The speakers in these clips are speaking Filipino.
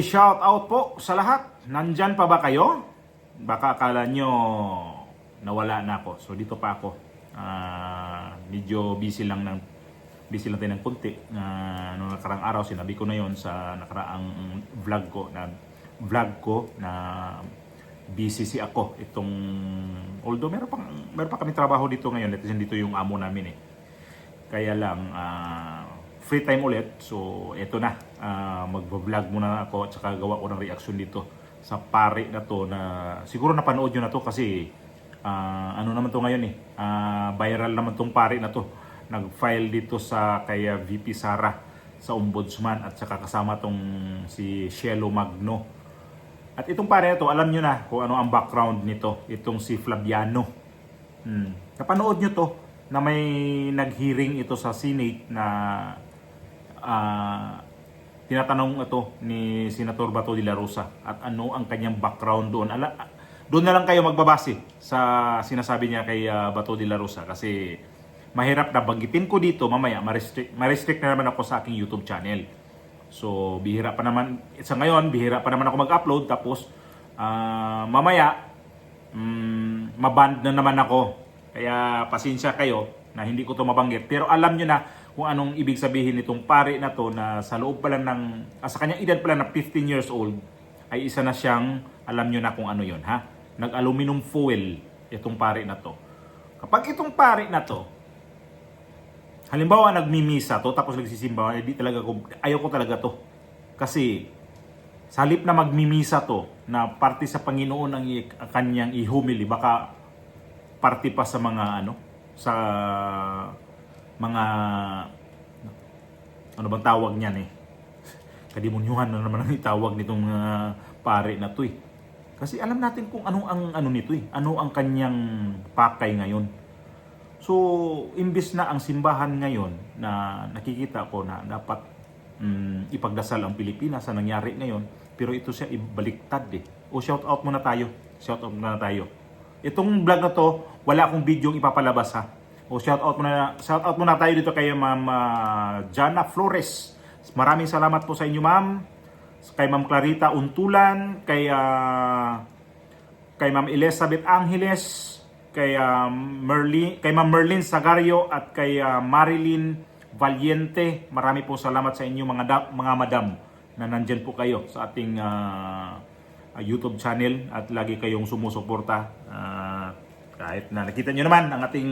Shout out po sa lahat. Nandyan pa ba kayo? Baka akala nyo nawala na ako. So dito pa ako. Medyo busy lang tayo ng konti. Noong nakarang araw, sinabi ko na yon sa nakaraang vlog ko na busy ako. Although meron pa kami trabaho dito ngayon. Dito yung amo namin eh. Kaya lang, free time ulit. So, eto na. Magbablog muna ako at saka gawa ko ng reaction dito sa pari na to na siguro napanood nyo na to kasi ano naman to ngayon eh. Viral naman tong pari na to. Nag-file dito sa kay VP Sara sa Ombudsman at saka kasama tong si Cielo Magno. At itong pari na to, alam nyo na kung ano ang background nito. Itong si Flaviano. Napanood nyo to na may nag-hearing ito sa Senate na tinatanong ito ni Senator Bato de la Rosa at ano ang kanyang background doon. Doon na lang kayo magbabase sa sinasabi niya kay Bato de la Rosa kasi mahirap na banggitin ko dito mamaya, ma-restrict na naman ako sa aking YouTube channel. So bihira pa naman, sa ngayon bihira pa naman ako mag-upload tapos mamaya maband na naman ako. Kaya pasensya kayo na hindi ko to mabanggit. Pero alam nyo na kung anong ibig sabihin nitong pari na to na sa loob pa lang ng, sa kanyang edad pa lang na 15 years old, ay isa na siyang, alam nyo na kung ano yon ha? Nag-aluminum foil itong pari na to. Kapag itong pari na to, halimbawa nagmimisa to tapos nagsisimba, ayaw ko talaga to. Kasi sa halip na magmimisa to na parte sa Panginoon ang kanyang ihumili, baka parte pa sa mga sa mga ano bang tawag niyan eh, kadimunyuhan na naman ang itawag nitong pare na to eh. Kasi alam natin kung ano ang nito eh, ano ang kanyang pakay ngayon. So imbis na ang simbahan ngayon na nakikita ko na dapat ipagdasal ang Pilipinas sa nangyari ngayon, pero ito siya ibaliktad eh. O shout out muna tayo. Itong vlog na to, wala akong video ipapalabas ha. O shout out muna tayo dito kay Ma'am Jana Flores. Maraming salamat po sa inyo, Ma'am. Kay Ma'am Clarita Untulan, kay Ma'am Elizabeth Angeles, kay Ma'am Merlin Sagario at kay Marilyn Valiente. Marami po salamat sa inyo mga madam na nandyan po kayo sa ating YouTube channel at lagi kayong sumusuporta. Kahit na nakita nyo naman ang ating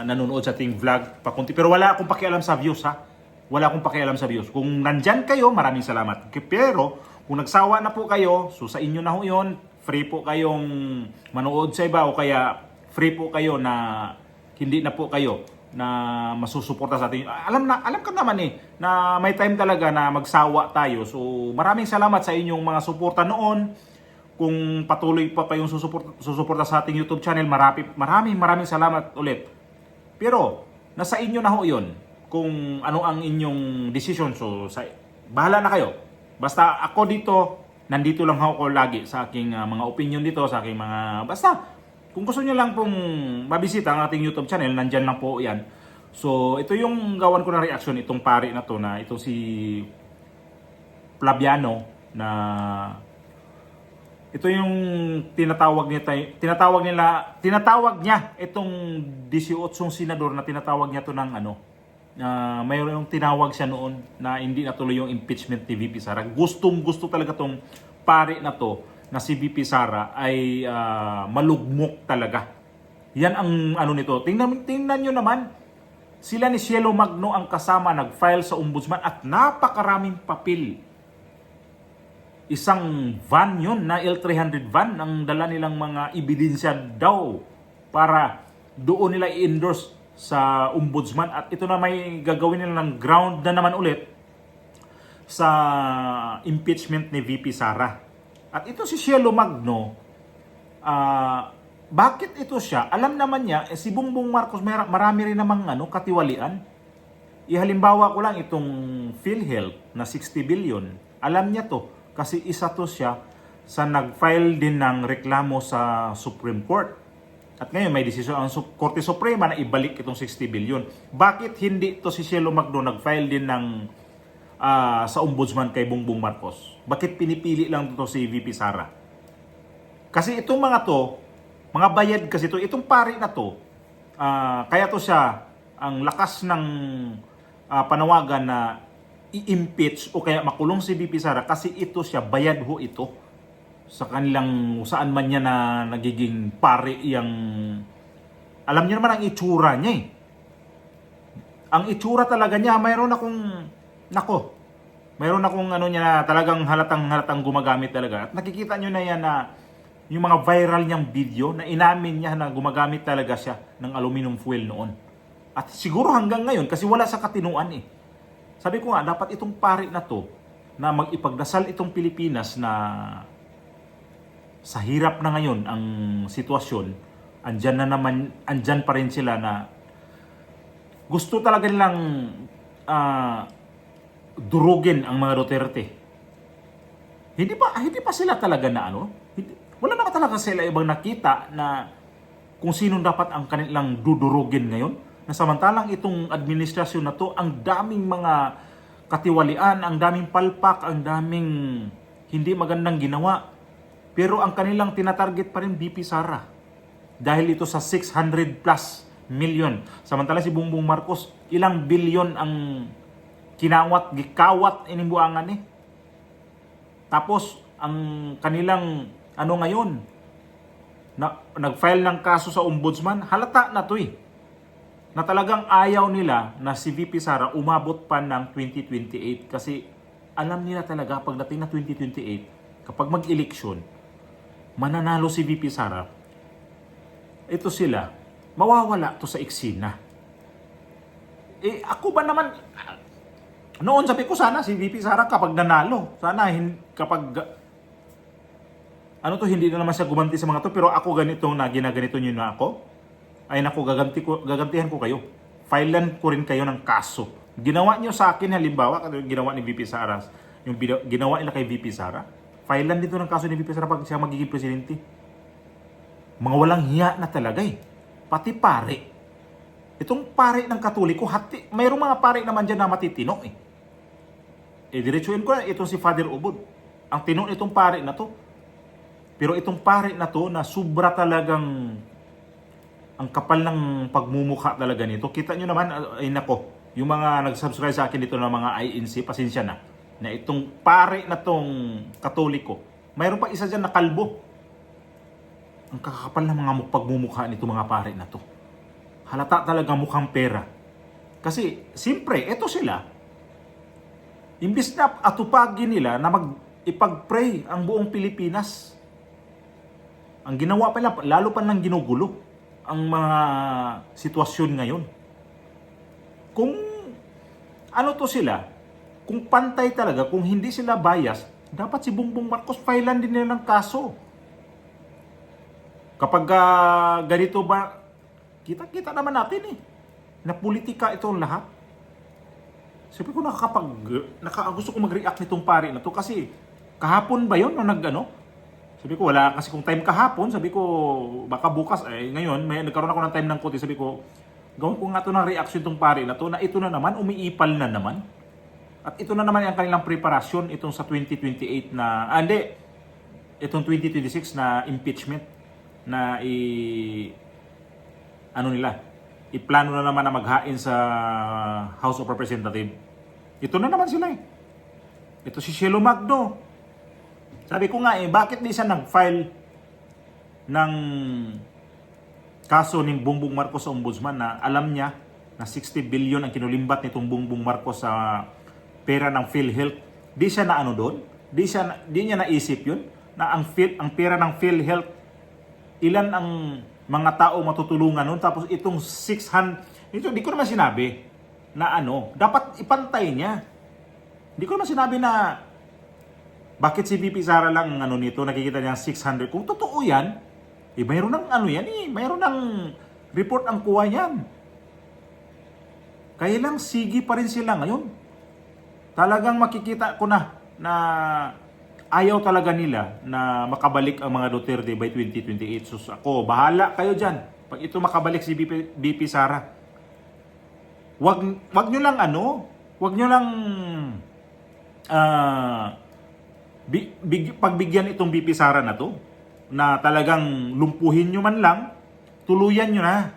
nanonood sa ating vlog pakunti. Pero wala akong pakialam sa views ha. Wala akong pakialam sa views. Kung nandyan kayo, maraming salamat. Pero kung nagsawa na po kayo, so sa inyo na ho yun, free po kayong manood sa iba o kaya free po kayo na hindi na po kayo na masusuporta sa atin. Alam ko naman eh na may time talaga na magsawa tayo. So maraming salamat sa inyong mga suporta noon. Kung patuloy pa kayong susuporta sa ating YouTube channel, maraming salamat ulit. Pero nasa inyo na ho 'yon kung ano ang inyong decision. So bahala na kayo. Basta ako dito, nandito lang ako lagi sa aking mga opinion dito, sa aking mga basta kung gusto niyo lang pong mabisita ang ating YouTube channel, nandyan lang po yan. So, ito yung gawan ko na reaction, itong pari na to, na itong si Flaviano, na ito yung tinatawag niya itong 18 senador na tinatawag niya to ng mayroon yung tinawag siya noon na hindi natuloy yung impeachment ni VP Sara. Gusto talaga tong pari na to na si VP Sara ay malugmok talaga. Yan ang nito. Tingnan nyo naman, sila ni Cielo Magno ang kasama nag-file sa Ombudsman at napakaraming papel. Isang van yun, na L300 van, ang dala nilang mga ebidensya daw para doon nila i-endorse sa Ombudsman. At ito na may gagawin nila ng ground na naman ulit sa impeachment ni VP Sara. At ito si Cielo Magno, bakit ito siya? Alam naman niya, si Bongbong Marcos marami rin namang katiwalian. Ihalimbawa ko lang itong PhilHealth na 60 billion. Alam niya to kasi isa to siya sa nag-file din ng reklamo sa Supreme Court. At ngayon may desisyon ang Korte Suprema na ibalik itong 60 billion. Bakit hindi to si Cielo Magno nag-file din ng sa ombudsman kay Bongbong Marcos? Bakit pinipili lang to si VP Sara? Kasi itong mga to, mga bayad kasi to, itong pari na to, kaya to siya ang lakas ng panawagan na i-impeach o kaya makulong si VP Sara kasi ito siya, bayad ho ito sa kanilang saan man niya na nagiging pari yang alam niyo naman ang itsura niya eh. Ang itsura talaga niya, mayroon akong ano niya na talagang halatang gumagamit talaga. At nakikita niyo na yan na yung mga viral niyang video na inamin niya na gumagamit talaga siya ng aluminum foil noon. At siguro hanggang ngayon kasi wala sa katinuan eh. Sabi ko nga, dapat itong pari na to na mag-ipagdasal itong Pilipinas na sa hirap na ngayon ang sitwasyon, andyan pa rin sila na gusto talaga nilang durugin ang mga Duterte. Hindi pa sila talaga na wala naman talaga sila ibang nakita na kung sino dapat ang kanilang dudurugin ngayon. Na samantalang itong administrasyon na to, ang daming mga katiwalian, ang daming palpak, ang daming hindi magandang ginawa. Pero ang kanilang tinatarget pa rin VP Sara. Dahil ito sa 600 plus million. Samantalang si Bongbong Marcos, ilang bilyon ang gikawat inimbuangan eh. Tapos, ang kanilang, ngayon, nag-file ng kaso sa ombudsman, halata na to eh. Na talagang ayaw nila na si VP Sara umabot pa ng 2028 kasi alam nila talaga pagdating na 2028, kapag mag-eleksyon, mananalo si VP Sara, ito sila, mawawala to sa eksena. Eh ako ba naman, noon sabi ko sana si VP Sara kapag nanalo, sana kapag hindi na naman siya gumanti sa mga to, pero ako ganito na ginaganito niyo na ako, ay naku, gagantihan ko kayo. Filean ko rin kayo ng kaso. Ginawa niyo sa akin, halimbawa, ginawa ni VP Sara, yung ginawa nila kay VP Sara, filean dito ng kaso ni VP Sara pag siya magiging presidente. Mga walang hiya na talaga eh. Pati pare. Itong pare ng Katoliko, mayroong mga pare naman dyan na matitino eh. Diretsuin ko na, itong si Father Ubod. Ang tino itong pare na to. Pero itong pare na to, na sobra talagang ang kapal ng pagmumukha talaga nito. Kita nyo naman, ay nako, yung mga nag-subscribe sa akin dito ng mga INC, pasensya na itong pare na tong Katoliko, mayroon pa isa dyan na kalbo. Ang kakapal ng mga pagmumukha nito mga pare na to. Halata talaga mukhang pera. Kasi, siyempre, eto sila, imbis na atupagin nila na ipag-pray ang buong Pilipinas, ang ginawa pa nila, lalo pa nang ginugulo ang mga sitwasyon ngayon. Kung to sila, kung pantay talaga, kung hindi sila bias, dapat si Bongbong Marcos filean din nila ng kaso. Kapag ganito ba, kita naman natin eh, na politika itong lahat. Sabi ko gusto ko mag-react nitong pare na to kasi kahapon ba yun nung sabi ko, wala kasi kung time kahapon, sabi ko, baka bukas, ngayon, nagkaroon ako ng time ng konti, sabi ko, gawin ko nga to ng reaction tong pare na to, na ito na naman, umiipal na naman. At ito na naman ang kanilang preparasyon, itong sa 2028 na, itong 2026 na impeachment, na iplano na naman na maghain sa House of Representatives. Ito na naman sila eh. Ito si Shelo Magno. Sabi ko nga bakit di siya nag-file ng kaso ni Bongbong Marcos sa ombudsman na alam niya na 60 billion ang kinulimbat nitong Bongbong Marcos sa pera ng PhilHealth. Di siya na doon? Di niya naisip yun? Na ang pera ng PhilHealth, ilan ang mga tao matutulungan nun? Tapos itong 600, di ko naman sinabi na dapat ipantay niya. Di ko naman sinabi na bakit si VP Sara lang nito, nakikita niya 600. Kung totoo yan, mayroon ng mayroon ng report ang kuha niyan. Kaya lang sige pa rin sila ngayon. Talagang makikita ko na ayaw talaga nila na makabalik ang mga Duterte by 2028. So ako, bahala kayo dyan. Pag ito makabalik si VP Sara. Wag nyo lang pagbigyan itong VP Sara na to, na talagang lumpuhin nyo man lang, tuluyan nyo na.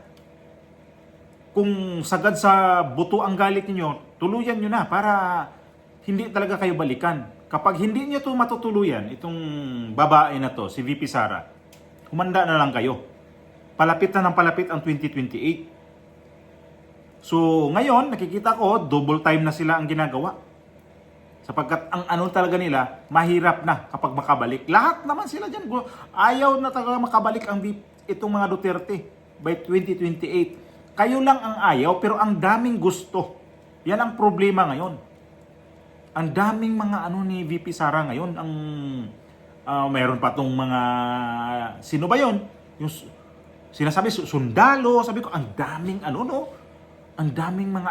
Kung sagad sa buto ang galit niyo, tuluyan nyo na para hindi talaga kayo balikan. Kapag hindi nyo to matutuluyan, itong babae na to, si VP Sara, humanda na lang kayo. Palapit na ng palapit ang 2028. So, ngayon, nakikita ko, double time na sila ang ginagawa. Sapagkat ang ano talaga nila, mahirap na kapag makabalik. Lahat naman sila dyan. Ayaw na talaga makabalik itong mga Duterte by 2028. Kayo lang ang ayaw, pero ang daming gusto. Yan ang problema ngayon. Ang daming mga ano ni VP Sara ngayon. Mayroon pa tong mga, sino ba yun? Yung sinasabi, sundalo. Sabi ko, ang daming ano, no? Ang daming mga,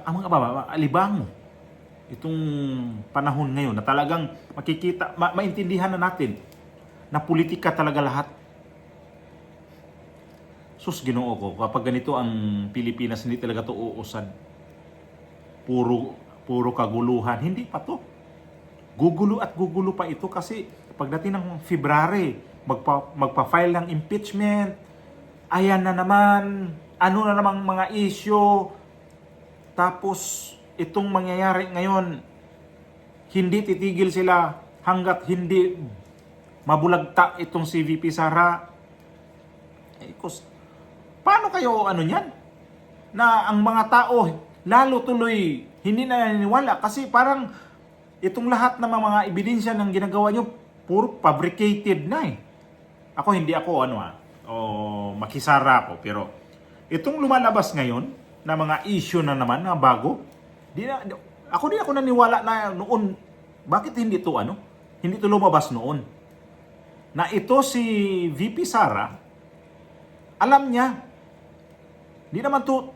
ang mga alibango. Itong panahon ngayon na talagang makikita, maintindihan na natin na politika talaga lahat. Sus, Ginoo ko, kapag ganito ang Pilipinas, hindi talaga to uusad. Puro kaguluhan. Hindi pa to. Gugulo at gugulo pa ito kasi pagdating ng February, magpa-file ng impeachment, ayan na naman, ano na namang mga issue, tapos itong mangyayari ngayon, hindi titigil sila hanggat hindi mabulagta itong si VP Sara. Paano kayo ano niyan? Na ang mga tao lalo tuloy hindi na naniniwala kasi parang itong lahat ng mga ebidensya ng ginagawa nyo puro fabricated na eh. Hindi ako makisara ako, pero itong lumalabas ngayon na mga issue na naman na bago, di ako naniwala na noon, bakit hindi to lumabas noon? Na ito si VP Sara, alam niya, di naman to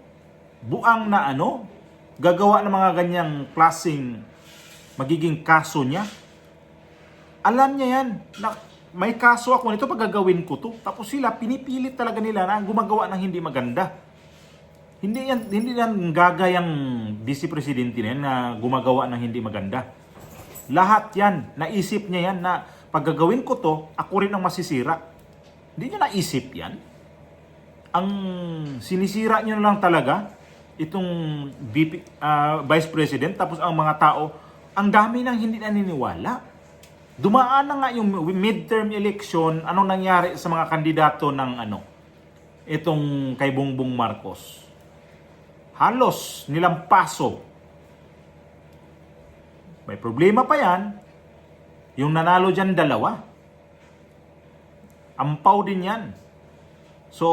buang na gagawa ng mga ganyang klaseng magiging kaso niya. Alam niya yan, na may kaso ako nito pag gagawin ko to. Tapos sila, pinipilit talaga nila na gumagawa ng hindi maganda. Hindi yan gagayang vice presidente na yan na gumagawa ng hindi maganda. Lahat yan, naisip niya yan na pag gagawin ko to, ako rin ang masisira. Hindi niya naisip yan. Ang sinisira niya lang talaga, itong vice president, tapos ang mga tao, ang dami nang hindi naniniwala. Dumaan na nga yung midterm election, anong nangyari sa mga kandidato ng itong kay Bongbong Marcos. Halos nilampaso. May problema pa yan. Yung nanalo dyan dalawa. Ampaw din yan. So,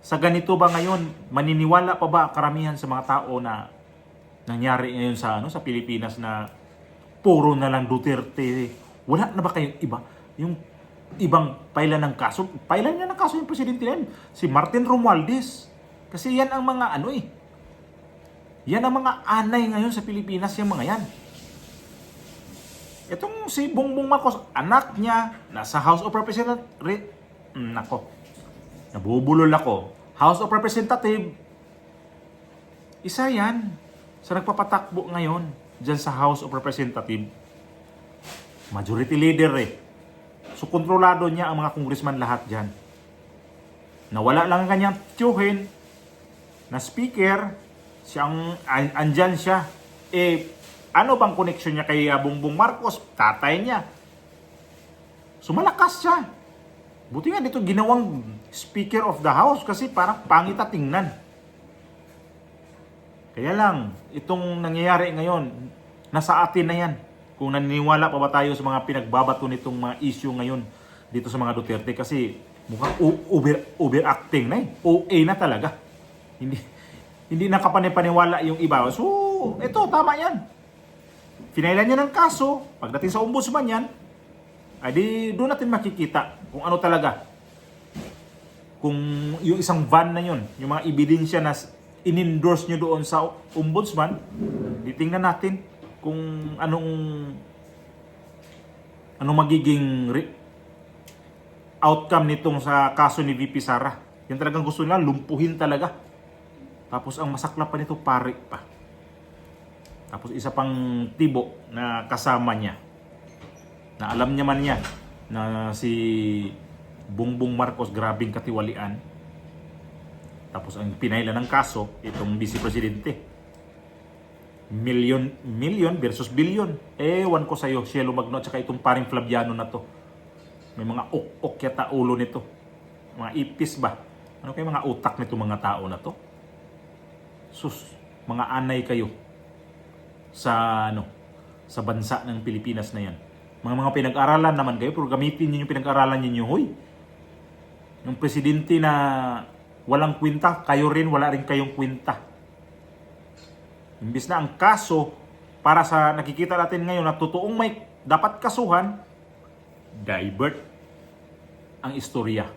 sa ganito ba ngayon, maniniwala pa ba karamihan sa mga tao na nangyari ngayon sa Pilipinas na puro na lang Duterte? Wala na ba kayong iba? Yung ibang pailan ng kaso? Pailan niya ng kaso yung presidente na yun. Si Martin Romualdez. Kasi yan ang mga yan ang mga anay ngayon sa Pilipinas, yung mga yan. Itong si Bongbong Marcos, anak niya, nasa House of Representatives. Nabubulol ako. House of Representatives, isa yan sa nagpapatakbo ngayon dyan sa House of Representatives. Majority leader eh. So kontrolado niya ang mga congressman lahat dyan. Nawala lang ang kanyang tiyuhin na speaker, andyan siya. Ano bang connection niya kay Bongbong Marcos? Tatay niya. So malakas siya. Buti nga dito ginawang Speaker of the House kasi parang pangit at tingnan. Kaya lang, itong nangyayari ngayon, nasa atin na yan. Kung naniniwala pa ba tayo sa mga pinagbabato nitong mga issue ngayon dito sa mga Duterte kasi mukhang overacting na eh. OA na talaga. Hindi nakapanipaniwala yung iba. So, ito, tama yan. Finailan niya ng kaso. Pagdating sa ombudsman yan, ay di doon natin makikita kung ano talaga. Kung yung isang van na yun, yung mga ebidensya na in-endorse nyo doon sa ombudsman, titingnan natin kung anong magiging outcome nitong sa kaso ni VP Sara. Yan talagang gusto nila, lumpuhin talaga. Tapos ang masaklap pa nito, pare pa. Tapos isa pang tibo na kasama niya, na alam niya man niya na si Bongbong Marcos grabing katiwalian. Tapos ang pinailan ng kaso, itong vice presidente. Million versus billion. Ewan ko sa'yo, Cielo Magno at saka itong paring Flaviano na to. May mga ok yata ulo nito. Mga ipis ba? Ano kayo mga utak nito mga tao na to? Sus, mga anay kayo sa sa bansa ng Pilipinas na yan. Mga pinag-aralan naman kayo, pero gamitin niyo yung pinag-aralan niyo, hoy. Yung presidente na walang kwenta, kayo rin wala rin kayong kwenta. Imbis na ang kaso para sa nakikita natin ngayon na totoong may dapat kasuhan, divert ang istorya.